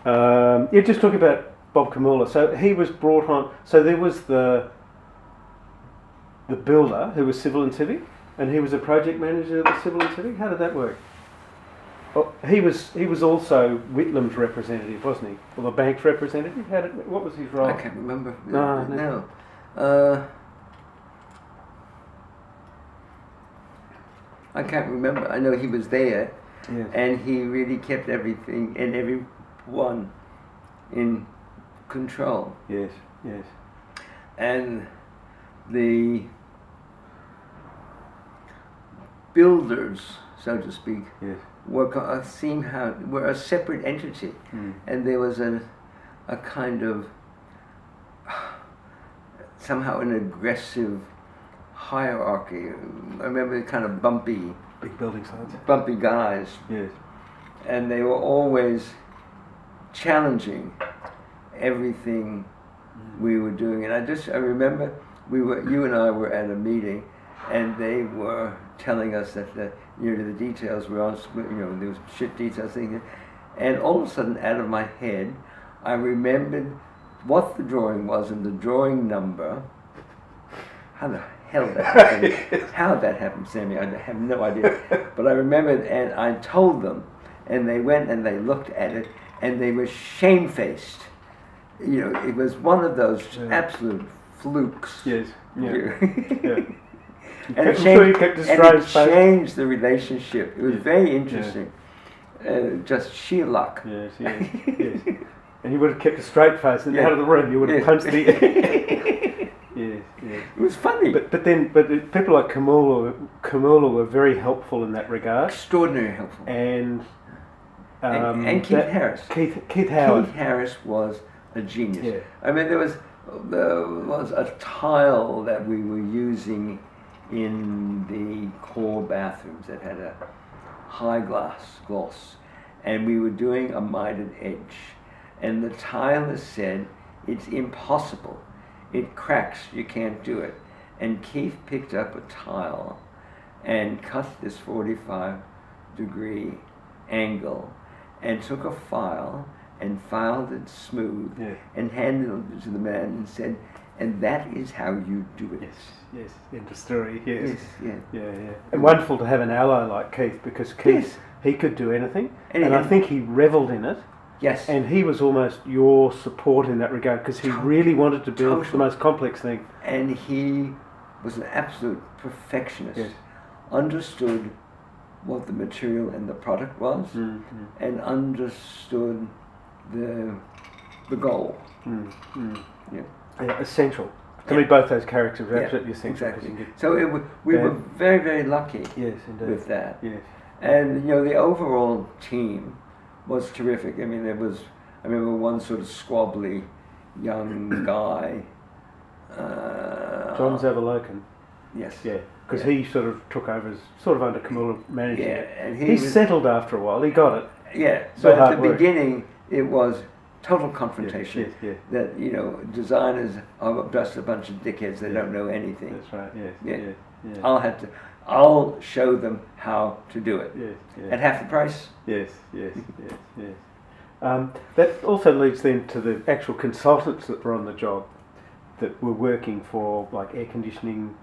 You're just talking about Bob Kamula. So he was brought on. So there was the builder who was Civil and Civic, and he was a project manager of the Civil and Civic. How did that work? Oh, he was also Whitlam's representative, wasn't he? Or the bank's representative? What was his role? I can't remember. No. I can't remember. I know he was there, Yes. and he really kept everything and everyone in control. Yes. Yes. And the builders, so to speak, Yes. were a separate entity, and there was a kind of somehow an aggressive hierarchy. I remember kind of bumpy Big building sites. guys, Yes. and they were always challenging everything we were doing. And I remember you and I were at a meeting, and they were telling us that the details were on, there was shit details thing, and all of a sudden, out of my head, I remembered what the drawing was and the drawing number. How the hell that happened? How that happened, Sammy? I have no idea. But I remembered, and I told them, and they went and they looked at it, and they were shamefaced. It was one of those absolute flukes. Yes. Yeah. Yeah. And it changed the relationship. It was very interesting. Just sheer luck. Yes, yes, yes. And you would have kept a straight face and out of the room. You would have punched the air. Yes, yes. It was funny. But people like Kamula were very helpful in that regard. Extraordinarily helpful. And Keith Harris. Keith Howard. Keith Harris was a genius. Yeah. I mean, there was a tile that we were using in the core bathrooms that had a high gloss, and we were doing a mitered edge, and the tiler said, "It's impossible, it cracks, you can't do it." And Keith picked up a tile and cut this 45-degree angle and took a file and filed it smooth and handed it to the man and said, "And that is how you do it." Yes, end of story. Yes. Yeah. And wonderful to have an ally like Keith, because Keith, he could do anything, and I think he revelled in it. Yes. And he was almost your support in that regard, because he really wanted to build the most complex thing. And he was an absolute perfectionist. Yes. Understood what the material and the product was, and understood the goal. Essential. To me, both those characters are absolutely essential. Exactly. So we were very, very lucky with that. Yes. And the overall team was terrific. I mean, I remember one sort of squabbly young guy. John Zavalokan. Yes. Yeah. Because he sort of took over as sort of under Kamula managing it. And he settled after a while. He got it. Yeah. So at the beginning, it was total confrontation. Yes. That designers are just a bunch of dickheads. They don't know anything. That's right. Yes. I'll show them how to do it. Yes. At half the price. Yes. That also leads then to the actual consultants that were on the job, that were working for like air conditioning,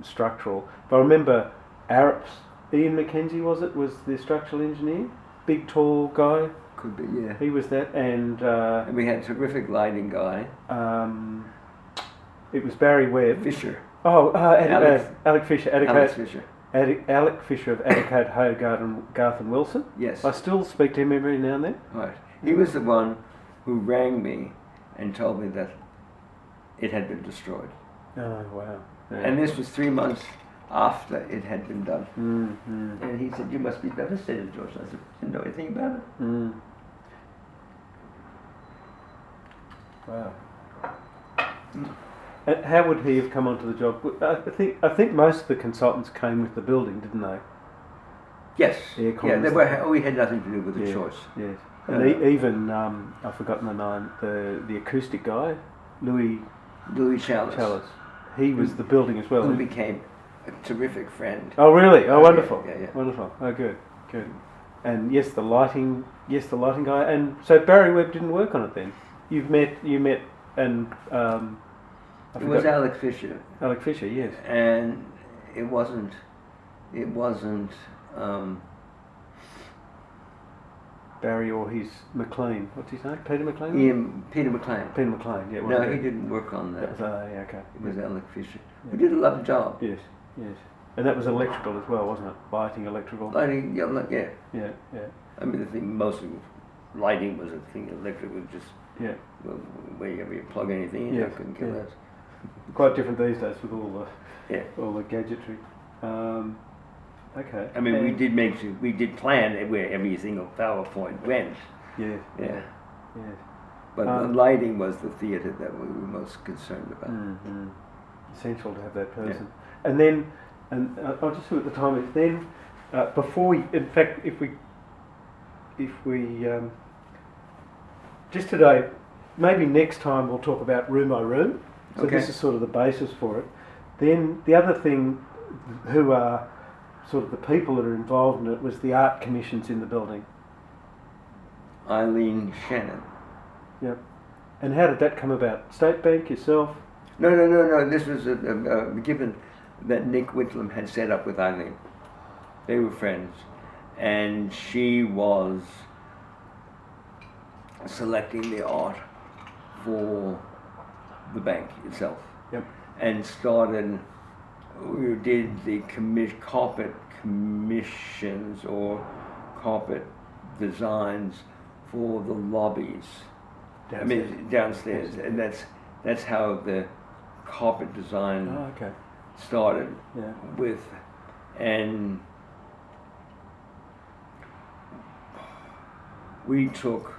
structural. But I remember Arup's Ian McKenzie was the structural engineer, big tall guy. Could be, yeah. He was that, and we had a terrific lighting guy. It was Barry Webb. Fisher. Oh, Alec Fisher. Alex Fisher. Alec Fisher of Adicate, Ho, Garth and Wilson. Yes. I still speak to him every now and then. Right. He was the one who rang me and told me that it had been destroyed. Oh, wow. Yeah. And this was 3 months after it had been done. Mm-hmm. And he said, "You must be devastated, George." I said, "I didn't know anything about it." Wow. And how would he have come onto the job? I think most of the consultants came with the building, didn't they? Yes. We had nothing to do with the choice. Yes. And even I've forgotten the name. The acoustic guy, Louis Chalice. He was the building as well. Who became a terrific friend. Oh really? Oh, wonderful. Yeah. Wonderful. Oh, good. and yes, the lighting guy, and so Barry Webb didn't work on it then. You met, and I It was forgot- Alec Fisher, Alec Fisher, yes. and it wasn't. Barry or his McLean. What's his name? Peter McLean? Peter McLean. Peter McLean, yeah. No, wasn't he it? didn't work on that. That was, yeah, okay. It was Alec Fisher. Yeah. Who did a lovely job. Yes, yes. And that was electrical as well, wasn't it? Lighting, electrical. Lighting, yeah. Yeah, yeah, I mean, the thing mostly lighting was a thing. Electric was just yeah. wherever you plug anything in, Yeah, I couldn't care yeah. less. Quite different these days with all Yeah. the gadgetry. Okay. I mean, And- we did plan where every single PowerPoint went. Yeah, Yeah. yes. But the lighting was the theatre that we were most concerned about. Mm-hmm. Essential to have that person. And then, I'll just see what the time is. Then, before we, in fact, if we, just today, maybe next time we'll talk about room by room. So Okay. this is sort of the basis for it. Then the other thing, who are sort of the people that are involved in it, was the art commissions in the building. Eileen Shannon. Yep. And how did that come about? State Bank, yourself? No. This was given that Nick Whitlam had set up with Eileen. They were friends, and she was selecting the art for the bank itself. Yep. And started. We did the carpet commissions or carpet designs for the lobbies. I mean downstairs, and that's how the carpet design Oh, okay. started Yeah. with, and we took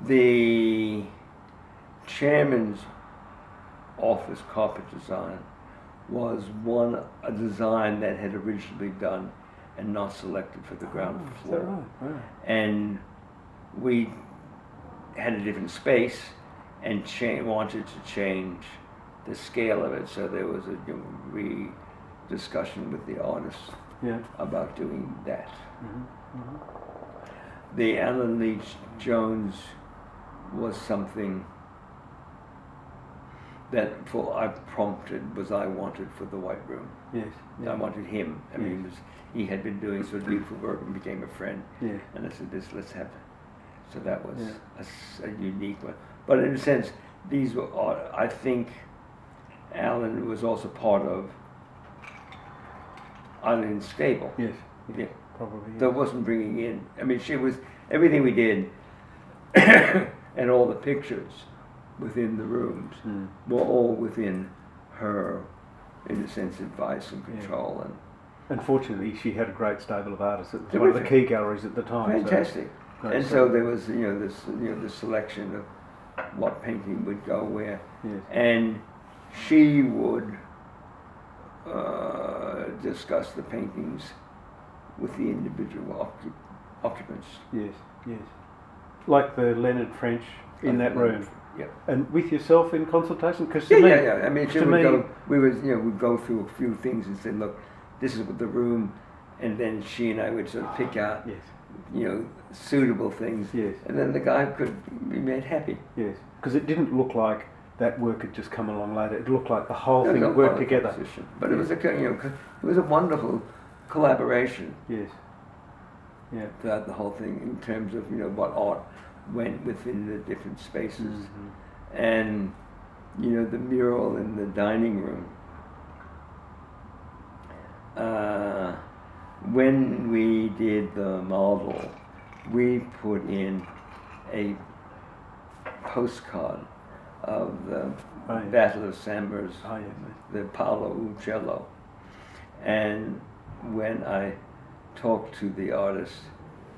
the chairman's office carpet design was a design that had originally done and not selected for the ground Is that floor. right? Right. And we had a different space and wanted to change the scale of it, so there was a discussion with the artists Yeah. about doing that. Mm-hmm. The Alan Leach Jones was something that I wanted for the White Room. Yes. I wanted him. I mean, he had been doing sort of beautiful work and became a friend. Yeah. And I said, let's have. So that was Yeah. a unique one. But in a sense, these were. I think Alan was also part of Eileen's stable. Yes. Yeah. Probably. That wasn't bringing in. I mean, she was everything we did, and all the pictures within the rooms were all within her, in a sense, advice and control. And Unfortunately, she had a great stable of artists. It was Terrific. one of the key galleries at the time. fantastic. So, And so there was, the selection of what painting would go where, yes. and she would discuss the paintings with the individual occupants. Yes. Yes. Like the Leonard French in that room. Yeah. And with yourself in consultation, because Yeah. I mean, to me- we'd go through a few things and say, look, this is what the room, and then she and I would sort of pick out, yes, suitable things, yes, and then the guy could be made happy. yes, because it didn't look like that work had just come along later. It looked like the whole There was thing a worked lot of together. composition. But it was it was a wonderful collaboration Yes. Yeah. throughout the whole thing in terms of what art went within the different spaces. Mm-hmm. And the mural in the dining room, when we did the model, we put in a postcard of the Battle of San Bernardino, Oh, yes. the Paolo Uccello. And when I talked to the artist,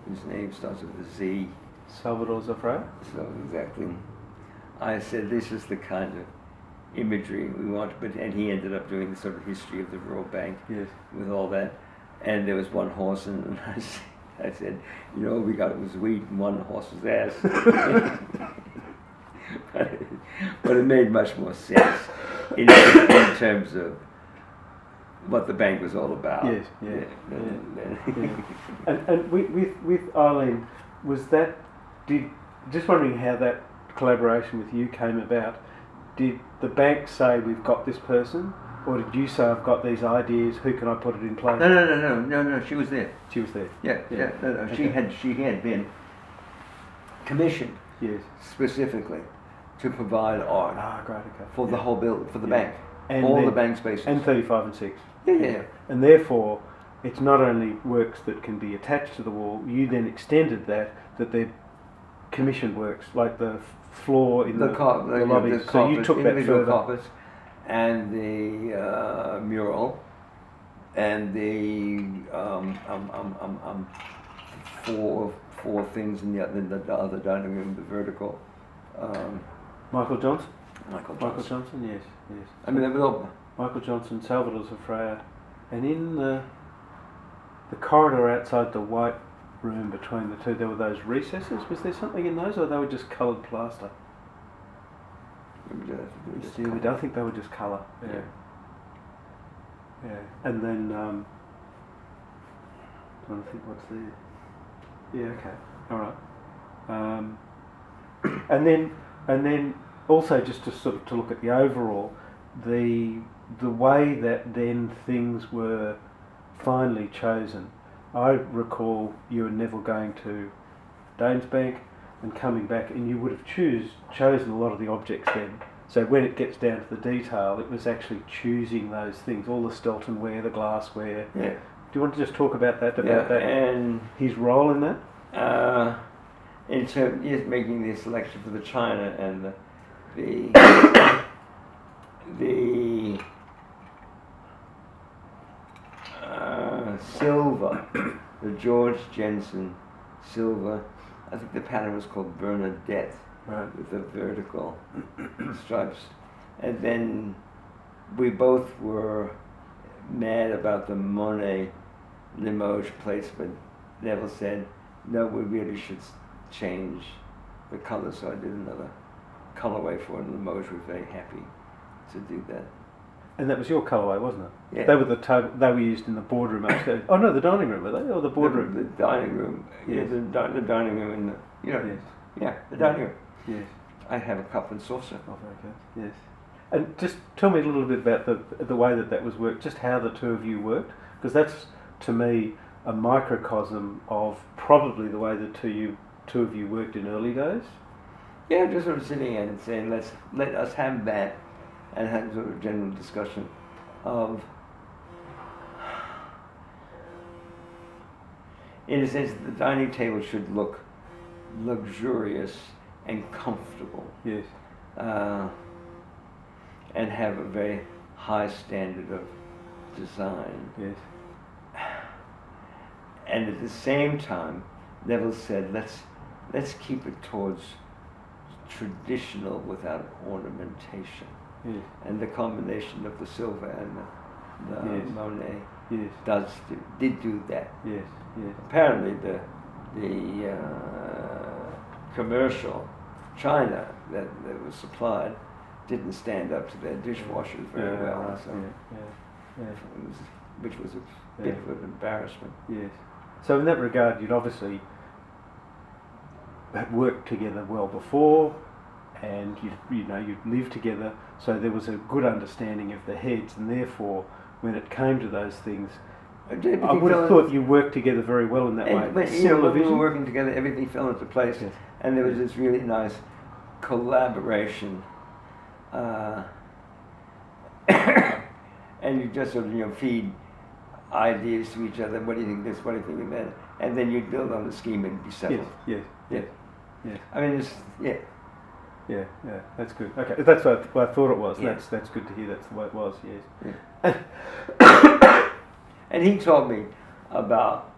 whose name starts with a Z, Salvador Zafra. so exactly, I said, this is the kind of imagery we want to put, and he ended up doing the sort of history of the rural bank Yes. with all that. And there was one horse, and I said, we got it was wheat and one horse's ass. but it made much more sense in terms of what the bank was all about. Yes, yeah. And with Eileen, was that, just wondering how that collaboration with you came about. Did the bank say, we've got this person, or did you say, I've got these ideas, who can I put it in place? No, she was there. She was there. Yeah. No. Okay. She had been commissioned Yes. specifically to provide art Great, okay. for the whole build, for the bank. And all then- the bank spaces. And 35 and 6. Yeah. And therefore, it's not only works that can be attached to the wall, you then extended that they're commissioned works, like the floor in the lobby. The So you took that individual further. carpets, and the mural, and the four things in the other dining room, the vertical. Michael Johnson? Michael Michael Johnson. Johnson, yes. I mean, they were all. Michael Johnson, Salvador Zafraya, and in the corridor outside the white room between the two, there were those recesses. Was there something in those, or they were just coloured plaster? I think they were just colour. Yeah. And then, trying to think what's there. Yeah. Okay. All right. And then also just to sort of to look at the overall, the way that then things were finally chosen. I recall you and Neville going to Danes Bank and coming back, and you would have chosen a lot of the objects then. So when it gets down to the detail, it was actually choosing those things, all the Stelton ware, the glassware. Yeah. Do you want to just talk about that? And his role in that? in terms, yes, making the selection for the china and the silver, the George Jensen silver. I think the pattern was called Bernadette, Right. with the vertical stripes. And then we both were mad about the Monet Limoges placement. Neville said, no, we really should change the color, so I did another colorway for it, and Limoges were very happy to do that. And that was your colourway, wasn't it? Yeah. They were they were used in the boardroom upstairs. Oh no, the dining room, were they, or the boardroom? The dining room. Yes. Yeah, the dining room and Yes. yeah, the dining room. Yes. I have a cup and saucer. Oh, very good. Yes. And just tell me a little bit about the way that was worked, just how the two of you worked, because that's to me a microcosm of probably the way the two of you worked in early days. Yeah, just sort of sitting in and saying, let us have that, and have sort of a general discussion of, in a sense, the dining table should look luxurious and comfortable. Yes. And have a very high standard of design. Yes. And at the same time, Neville said, let's keep it towards traditional without ornamentation. Yes. And the combination of the silver and the Yes. Monet did do that. Yes. Yes. Apparently, the commercial china that was supplied didn't stand up to their dishwashers very well, Right. so Yeah. which was a bit of an embarrassment. Yes. So in that regard, you'd obviously had worked together well before, and you'd lived together, so there was a good understanding of the heads, and therefore, when it came to those things, I would have thought you worked together very well in that way. But, Similar when we vision? were working together, everything fell into place, Yes. and there was this really nice collaboration. And you just sort of feed ideas to each other. What do you think this? What do you think of that? And then you'd build on the scheme and be settled. Yes. I mean, it's Yeah, that's good. Okay, that's what I thought it was. Yeah. That's good to hear. That's the way it was. Yes. Yeah. And he taught me about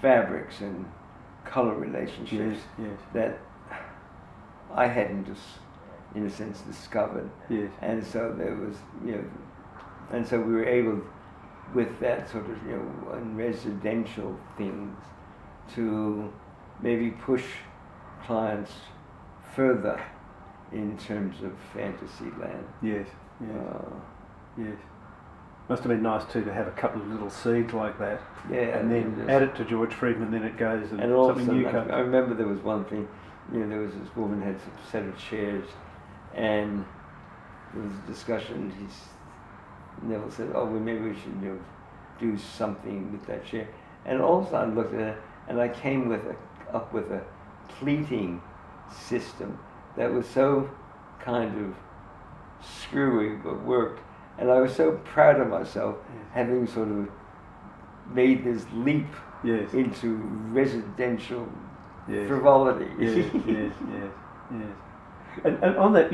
fabrics and color relationships Yes. that I hadn't in a sense, discovered. Yes. And so there was, and so we were able, with that sort of, on residential things, to maybe push clients further in terms of fantasy land. Yes. Yes. Must have been nice too to have a couple of little seeds like that, Yeah, and then just- add it to George Friedman, then it goes and, and all of a something new sudden, comes. I remember there was one thing, there was this woman had some set of chairs, and there was a discussion. Neville said, "Oh, well, maybe we should do something with that chair." And all of a sudden, I looked at it, and I came up with a pleating system that was so kind of screwy but worked, and I was so proud of myself having sort of made this leap Yes. into residential Yes. frivolity. Yes. Yes. Yes. And on that,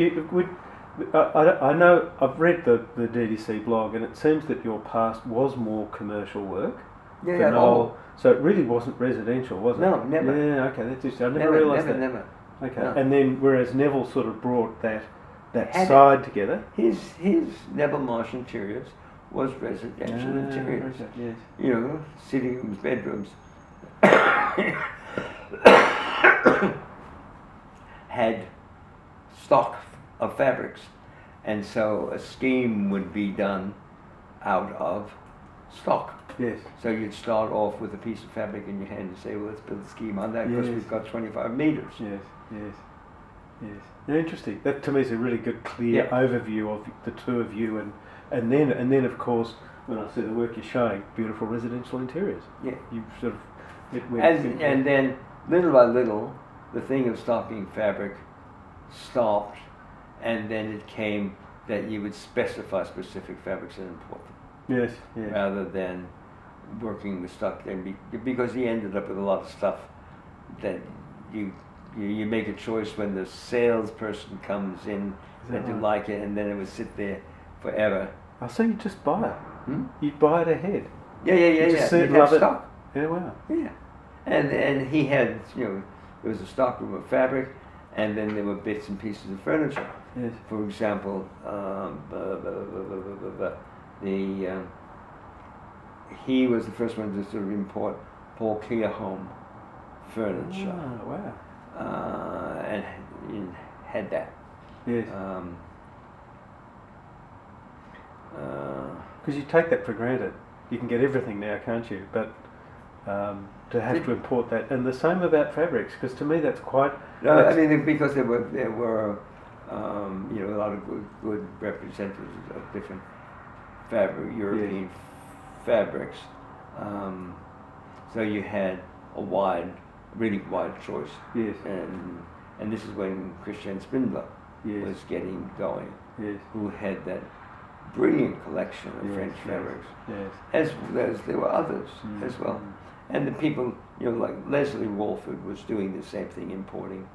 I know I've read the DDC blog, and it seems that your past was more commercial work. Yeah, for Noel, so it really wasn't residential, was it? No, never. Yeah, okay, that's interesting. I never realised that. Never. Okay, No. and then whereas Neville sort of brought that Had side together. His Neville Marsh Interiors was residential interiors. Yes. Sitting rooms, bedrooms. Had stock of fabrics, and so a scheme would be done out of stock. Yes. So you'd start off with a piece of fabric in your hand and say, well, let's build a scheme on that because Yes. we've got 25 meters. Yes. Yes. Yes. Yeah, interesting. That to me is a really good, clear overview of the two of you, and then of course when I see the work you're showing, beautiful residential interiors. Yeah. You sort of And then little by little, the thing of stocking fabric stopped, and then it came that you would specify specific fabrics and import them, Yes. Yes. rather than working with stock. Because he ended up with a lot of stuff that you make a choice when the salesperson comes in that you right? like it, and then it would sit there forever. I see you just buy it. Hmm? You'd buy it ahead. Yeah. just see it, You'd have love it. stock. Yeah. Wow. Yeah, and he had, there was a stock room of fabric, and then there were bits and pieces of furniture. Yes. For example, he was the first one to sort of import Paul Clearhome furniture, Oh, wow. and had that. Yes. Um, Because you take that for granted. You can get everything now, can't you? But to have to import that, and the same about fabrics, because to me that's quite. No, I mean because there were a lot of good representatives of different European fabrics. So you had a really wide choice. Yes. And this is when Christian Spindler Yes. was getting going, Yes. who had that brilliant collection of Yes, French yes, fabrics, Yes. as there were others Mm, as well. mm. And the people, like Leslie Walford was doing the same thing, importing,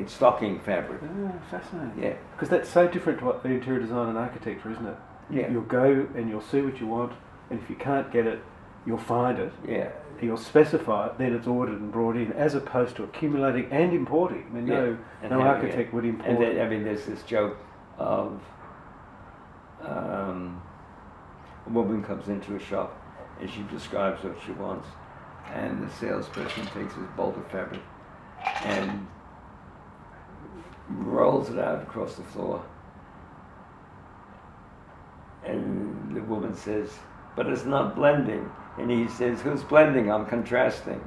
stocking fabric. Ah, fascinating. Yeah, Because that's so different to what the interior design and architecture, isn't it? yeah, You'll go and you'll see what you want, and if you can't get it, you'll find it. yeah. You'll specify it, then it's ordered and brought in, as opposed to accumulating and importing. I mean, Yeah, no and no having architect would import. And then, there's this joke of a woman comes into a shop and she describes what she wants, and the salesperson takes this bolt of fabric and rolls it out across the floor. And the woman says, "But it's not blending." And he says, "Who's blending? I'm contrasting."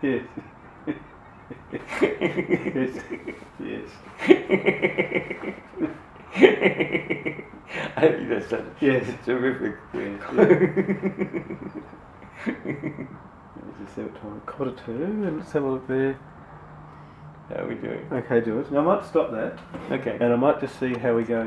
Yes. Yes. Yes. I think that's a terrific. Yes. Let's just see what time. 1:45, and let's have a look there. How are we doing? Okay, do it. Now I might stop that, Okay. and I might just see how we go.